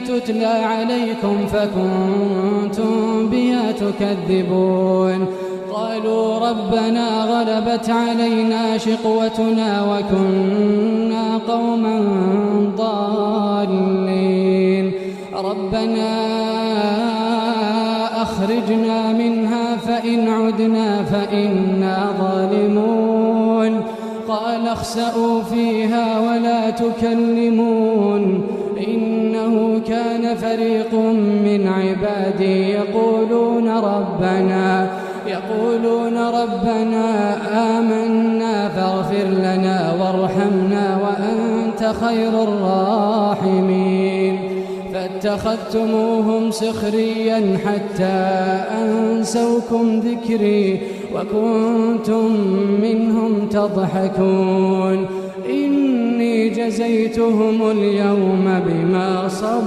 تتلى عليكم فكنتم بها تكذبون قالوا ربنا غلبت علينا شقوتنا وكنا قوما ضالين ربنا أخرجنا منها فإن عدنا فإنا ظالمون قال اخسئوا فيها ولا تكلمون إنه كان فريق من عبادي يقولون ربنا آمنا فاغفر لنا وارحمنا وأنت خير الراحمين فاتخذتموهم سخريا حتى أنسوكم ذكري وكنتم منهم تضحكون إني جزيتهم اليوم بما صبروا